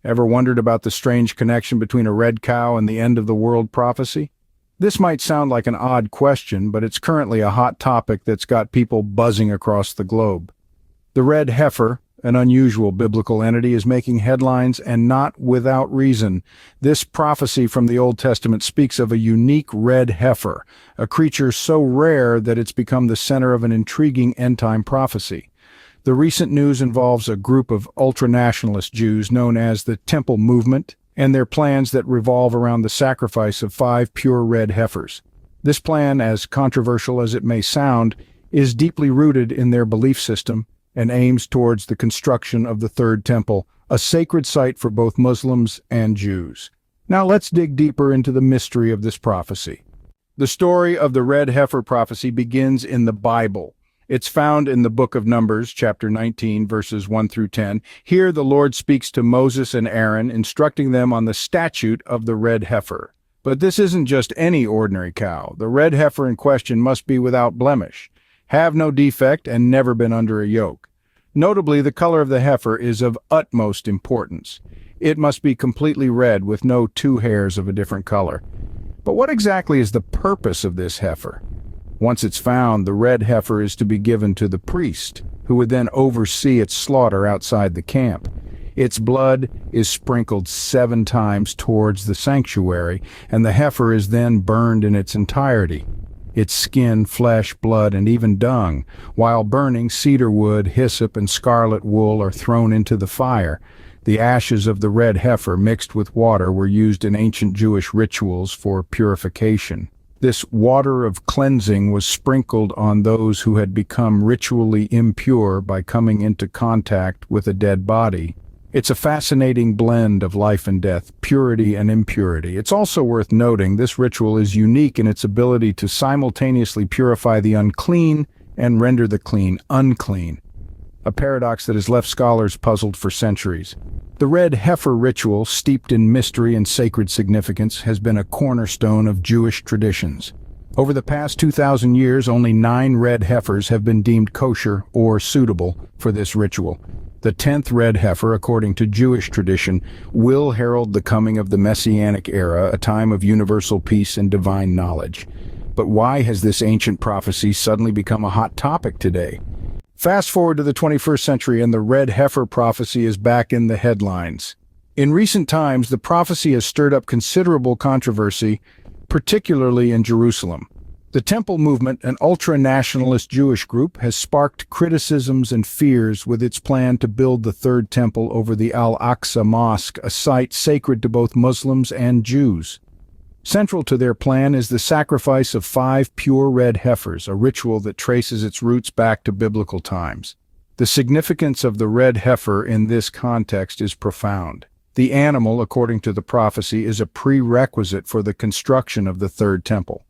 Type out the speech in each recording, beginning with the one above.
Ever wondered about the strange connection between a red cow and the end of the world prophecy? This might sound like an odd question, but it's currently a hot topic that's got people buzzing across the globe. The red heifer, an unusual biblical entity, is making headlines, and not without reason. This prophecy from the Old Testament speaks of a unique red heifer, a creature so rare that it's become the center of an intriguing end-time prophecy. The recent news involves a group of ultranationalist Jews known as the Temple Movement and their plans that revolve around the sacrifice of 5 pure red heifers. This plan, as controversial as it may sound, is deeply rooted in their belief system and aims towards the construction of the Third Temple, a sacred site for both Muslims and Jews. Now let's dig deeper into the mystery of this prophecy. The story of the red heifer prophecy begins in the Bible. It's found in the book of Numbers, chapter 19, verses 1 through 10. Here the Lord speaks to Moses and Aaron, instructing them on the statute of the red heifer. But this isn't just any ordinary cow. The red heifer in question must be without blemish, have no defect, and never been under a yoke. Notably, the color of the heifer is of utmost importance. It must be completely red with no 2 hairs of a different color. But what exactly is the purpose of this heifer? Once it's found, the red heifer is to be given to the priest, who would then oversee its slaughter outside the camp. Its blood is sprinkled 7 times towards the sanctuary, and the heifer is then burned in its entirety. Its skin, flesh, blood, and even dung. While burning, cedar wood, hyssop, and scarlet wool are thrown into the fire. The ashes of the red heifer mixed with water were used in ancient Jewish rituals for purification. This water of cleansing was sprinkled on those who had become ritually impure by coming into contact with a dead body. It's a fascinating blend of life and death, purity and impurity. It's also worth noting this ritual is unique in its ability to simultaneously purify the unclean and render the clean unclean, a paradox that has left scholars puzzled for centuries. The red heifer ritual, steeped in mystery and sacred significance, has been a cornerstone of Jewish traditions. Over the past 2,000 years, only 9 red heifers have been deemed kosher or suitable for this ritual. The 10th red heifer, according to Jewish tradition, will herald the coming of the Messianic era, a time of universal peace and divine knowledge. But why has this ancient prophecy suddenly become a hot topic today? Fast forward to the 21st century and the red heifer prophecy is back in the headlines. In recent times, the prophecy has stirred up considerable controversy, particularly in Jerusalem. The Temple Movement, an ultra-nationalist Jewish group, has sparked criticisms and fears with its plan to build the Third Temple over the Al-Aqsa Mosque, a site sacred to both Muslims and Jews. Central to their plan is the sacrifice of 5 pure red heifers, a ritual that traces its roots back to biblical times. The significance of the red heifer in this context is profound. The animal, according to the prophecy, is a prerequisite for the construction of the Third Temple.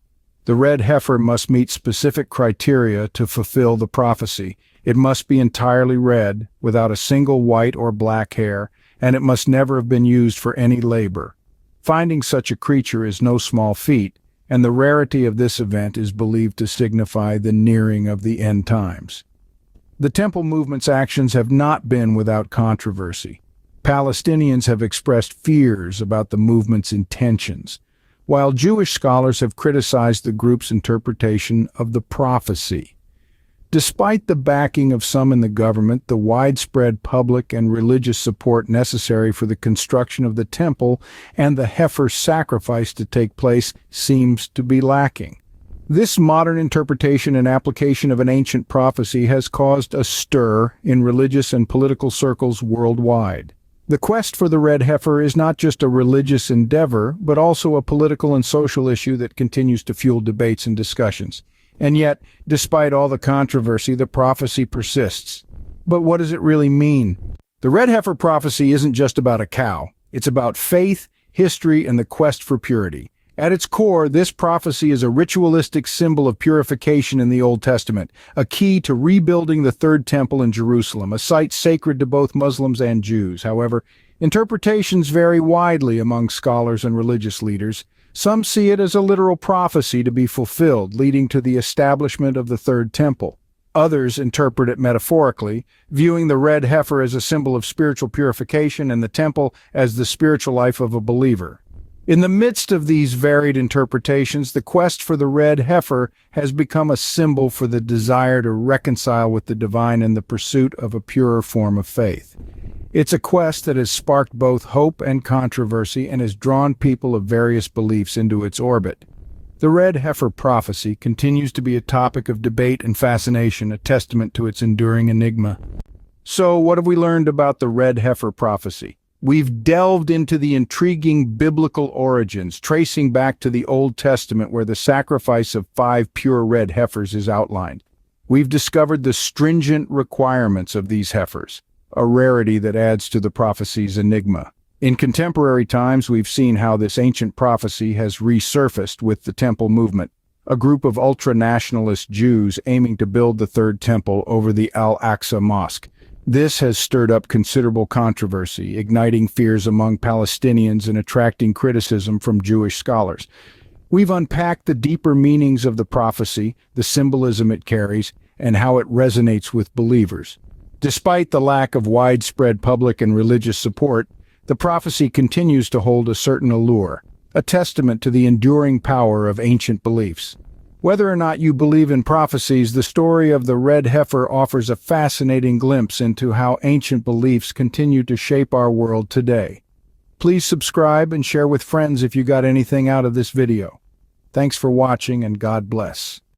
The red heifer must meet specific criteria to fulfill the prophecy. It must be entirely red, without a single white or black hair, and it must never have been used for any labor. Finding such a creature is no small feat, and the rarity of this event is believed to signify the nearing of the end times. The Temple Movement's actions have not been without controversy. Palestinians have expressed fears about the movement's intentions, while Jewish scholars have criticized the group's interpretation of the prophecy. Despite the backing of some in the government, the widespread public and religious support necessary for the construction of the temple and the heifer sacrifice to take place seems to be lacking. This modern interpretation and application of an ancient prophecy has caused a stir in religious and political circles worldwide. The quest for the red heifer is not just a religious endeavor, but also a political and social issue that continues to fuel debates and discussions. And yet, despite all the controversy, the prophecy persists. But what does it really mean? The red heifer prophecy isn't just about a cow. It's about faith, history, and the quest for purity. At its core, this prophecy is a ritualistic symbol of purification in the Old Testament, a key to rebuilding the Third Temple in Jerusalem, a site sacred to both Muslims and Jews. However, interpretations vary widely among scholars and religious leaders. Some see it as a literal prophecy to be fulfilled, leading to the establishment of the Third Temple. Others interpret it metaphorically, viewing the red heifer as a symbol of spiritual purification and the temple as the spiritual life of a believer. In the midst of these varied interpretations, the quest for the red heifer has become a symbol for the desire to reconcile with the divine and the pursuit of a purer form of faith. It's a quest that has sparked both hope and controversy and has drawn people of various beliefs into its orbit. The red heifer prophecy continues to be a topic of debate and fascination, a testament to its enduring enigma. So, what have we learned about the red heifer prophecy? We've delved into the intriguing biblical origins, tracing back to the Old Testament where the sacrifice of 5 pure red heifers is outlined. We've discovered the stringent requirements of these heifers, a rarity that adds to the prophecy's enigma. In contemporary times, we've seen how this ancient prophecy has resurfaced with the Temple movement, a group of ultra-nationalist Jews aiming to build the Third Temple over the Al-Aqsa Mosque. This has stirred up considerable controversy, igniting fears among Palestinians and attracting criticism from Jewish scholars. We've unpacked the deeper meanings of the prophecy, the symbolism it carries, and how it resonates with believers. Despite the lack of widespread public and religious support, the prophecy continues to hold a certain allure, a testament to the enduring power of ancient beliefs. Whether or not you believe in prophecies, the story of the red heifer offers a fascinating glimpse into how ancient beliefs continue to shape our world today. Please subscribe and share with friends if you got anything out of this video. Thanks for watching and God bless.